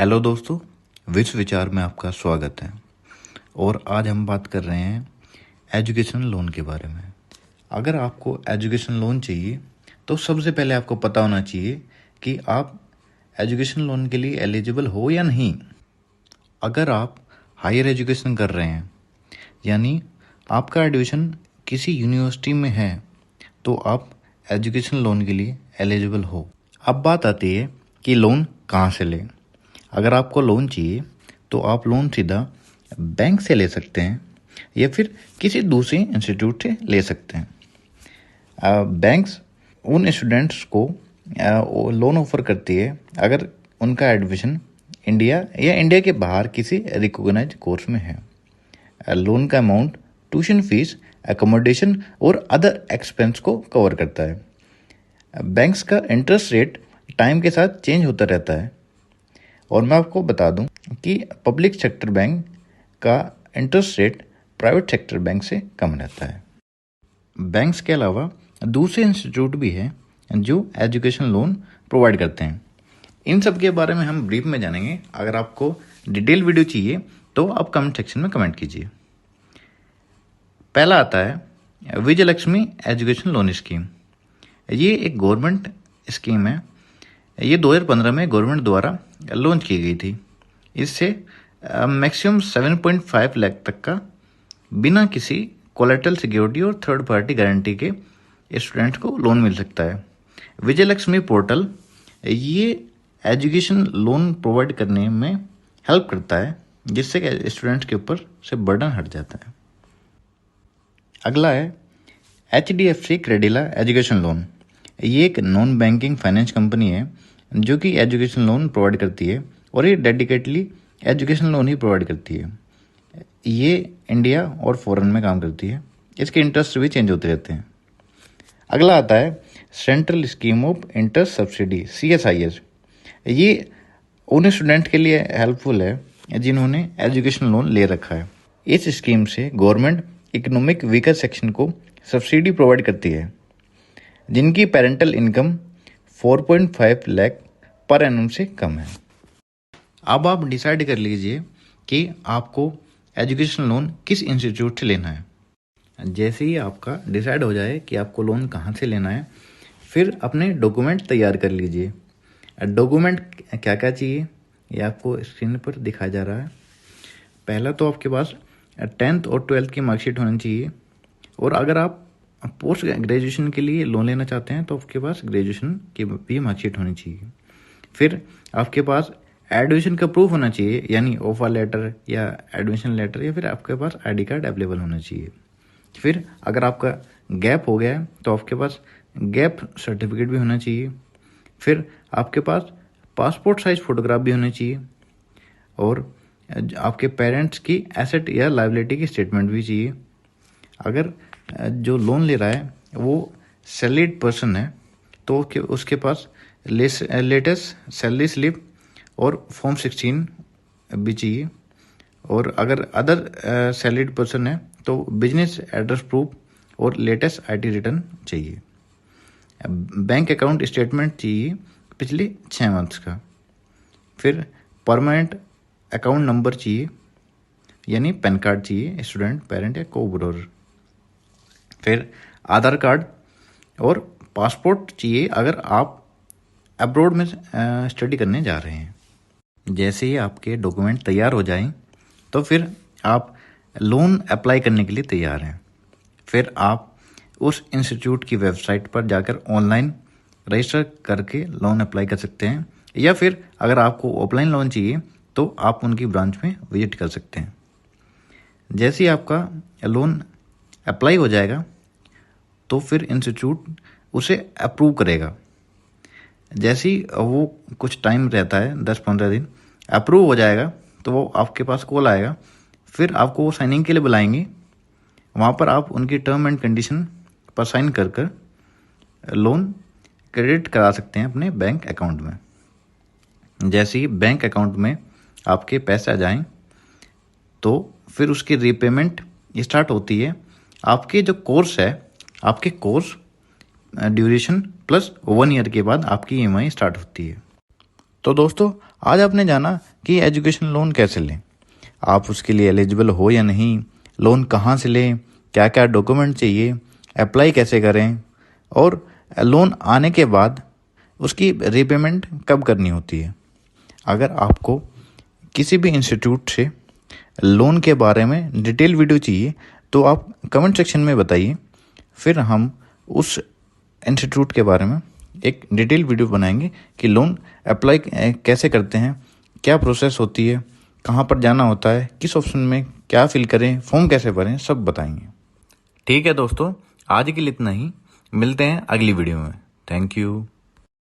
Hello दोस्तों, विश्व विचार में आपका स्वागत है। और आज हम बात कर रहे हैं एजुकेशन लोन के बारे में। अगर आपको एजुकेशन लोन चाहिए तो सबसे पहले आपको पता होना चाहिए कि आप एजुकेशन लोन के लिए एलिजिबल हो या नहीं। अगर आप हायर एजुकेशन कर रहे हैं यानी आपका एडमिशन किसी यूनिवर्सिटी में है तो आप एजुकेशन लोन के लिए एलिजिबल हो। अब बात आती है कि लोन कहाँ से लें। अगर आपको लोन चाहिए तो आप लोन सीधा बैंक से ले सकते हैं या फिर किसी दूसरे इंस्टीट्यूट से ले सकते हैं। बैंक्स उन स्टूडेंट्स को लोन ऑफर करती है अगर उनका एडमिशन इंडिया या इंडिया के बाहर किसी रिकॉग्नाइज्ड कोर्स में है। लोन का अमाउंट ट्यूशन फीस, एकोमोडेशन और अदर एक्सपेंस को कवर करता है। बैंक्स का इंटरेस्ट रेट टाइम के साथ चेंज होता रहता है। और मैं आपको बता दूं कि पब्लिक सेक्टर बैंक का interest rate private sector bank से कम रहता है। बैंक्स के अलावा दूसरे इंस्टीट्यूट भी हैं जो एजुकेशन लोन प्रोवाइड करते हैं। इन सब के बारे में हम ब्रीफ में जानेंगे। अगर आपको डिटेल वीडियो चाहिए तो आप कमेंट सेक्शन में कमेंट कीजिए। पहला आता है विजयलक्ष्मी एजुकेशन लोन स्कीम। ये एक गवर्नमेंट स्कीम है। ये 2015 में गवर्नमेंट द्वारा लॉन्च की गई थी। इससे मैक्सिमम 7.5 लाख तक का बिना किसी कोलेटरल सिक्योरिटी और थर्ड पार्टी गारंटी के स्टूडेंट को लोन मिल सकता है। विजयलक्ष्मी पोर्टल ये एजुकेशन लोन प्रोवाइड करने में हेल्प करता है, जिससे स्टूडेंट्स के ऊपर से बर्डन हट जाता है। अगला है HDFC क्रेडिला एजुकेशन लोन। ये एक नॉन बैंकिंग फाइनेंस कंपनी है जो कि एजुकेशन लोन प्रोवाइड करती है और ये डेडिकेटली एजुकेशन लोन ही प्रोवाइड करती है। ये इंडिया और फॉरेन में काम करती है। इसके इंटरेस्ट भी चेंज होते रहते हैं। अगला आता है central scheme of interest subsidy CSIS। ये उन स्टूडेंट के लिए हेल्पफुल है जिन्होंने एजुकेशन लोन ले रखा है। इस स्कीम से गवर्नमेंट इकोनॉमिक वीकर सेक्शन को सब्सिडी प्रोवाइड करती है जिनकी parental income 4.5 lakh per annum से कम है। अब आप डिसाइड कर लीजिए कि आपको एजुकेशन लोन किस इंस्टीट्यूट से लेना है। जैसे ही आपका डिसाइड हो जाए कि आपको लोन कहाँ से लेना है, फिर अपने डॉक्यूमेंट तैयार कर लीजिए। डॉक्यूमेंट क्या क्या चाहिए ये आपको स्क्रीन पर दिखाया जा रहा है। पहला तो आपके पास 10th और 12th की मार्कशीट होनी चाहिए। और अगर आप पोस्ट ग्रेजुएशन के लिए लोन लेना चाहते हैं तो आपके पास ग्रेजुएशन की भी मार्कशीट होनी चाहिए। फिर आपके पास एडमिशन का प्रूफ होना चाहिए, यानी ऑफर लेटर या एडमिशन लेटर, या फिर आपके पास ID कार्ड अवेलेबल होना चाहिए। फिर अगर आपका गैप हो गया है तो आपके पास गैप सर्टिफिकेट भी होना चाहिए। फिर आपके पास पासपोर्ट साइज फोटोग्राफ भी होनी चाहिए। और आपके पेरेंट्स की एसेट या लायबिलिटी की स्टेटमेंट भी चाहिए। अगर जो लोन ले रहा है वो सैलरीड पर्सन है तो उसके पास लेटेस्ट सैलरी स्लिप और फॉर्म 16 भी चाहिए। और अगर अदर सैलरीड पर्सन है तो बिजनेस एड्रेस प्रूफ और लेटेस्ट IT रिटर्न चाहिए। बैंक अकाउंट स्टेटमेंट चाहिए पिछले 6 मंथ्स का। फिर परमानेंट अकाउंट नंबर चाहिए, यानी पैन कार्ड चाहिए स्टूडेंट, पेरेंट या को बोरोवर। फिर आधार कार्ड और पासपोर्ट चाहिए अगर आप अब्रॉड में स्टडी करने जा रहे हैं। जैसे ही आपके डॉक्यूमेंट तैयार हो जाएं तो फिर आप लोन अप्लाई करने के लिए तैयार हैं। फिर आप उस इंस्टीट्यूट की वेबसाइट पर जाकर ऑनलाइन रजिस्टर करके लोन अप्लाई कर सकते हैं, या फिर अगर आपको ऑफलाइन लोन चाहिए तो आप उनकी ब्रांच में विजिट कर सकते हैं। जैसे ही आपका लोन अप्लाई हो जाएगा तो फिर इंस्टीट्यूट उसे अप्रूव करेगा। जैसे ही वो कुछ टाइम रहता है 10-15 दिन, अप्रूव हो जाएगा तो वो आपके पास कॉल आएगा। फिर आपको वो साइनिंग के लिए बुलाएंगे। वहाँ पर आप उनकी टर्म एंड कंडीशन पर साइन कर लोन क्रेडिट करा सकते हैं अपने बैंक अकाउंट में। जैसे ही बैंक अकाउंट में आपके पैसे आ जाएं तो फिर उसकी रीपेमेंट स्टार्ट होती है। आपके जो कोर्स है, आपके कोर्स ड्यूरेशन प्लस 1 ईयर के बाद आपकी EMI स्टार्ट होती है। तो दोस्तों, आज आपने जाना कि एजुकेशन लोन कैसे लें, आप उसके लिए एलिजिबल हो या नहीं, लोन कहाँ से लें, क्या क्या डॉक्यूमेंट चाहिए, अप्लाई कैसे करें और लोन आने के बाद उसकी रीपेमेंट कब करनी होती है। अगर आपको किसी भी इंस्टीट्यूट से लोन के बारे में डिटेल वीडियो चाहिए तो आप कमेंट सेक्शन में बताइए, फिर हम उस इंस्टीट्यूट के बारे में एक डिटेल वीडियो बनाएंगे कि लोन अप्लाई कैसे करते हैं, क्या प्रोसेस होती है, कहाँ पर जाना होता है, किस ऑप्शन में क्या फिल करें, फॉर्म कैसे भरें, सब बताएंगे। ठीक है दोस्तों, आज के लिए इतना ही, मिलते हैं अगली वीडियो में। Thank you.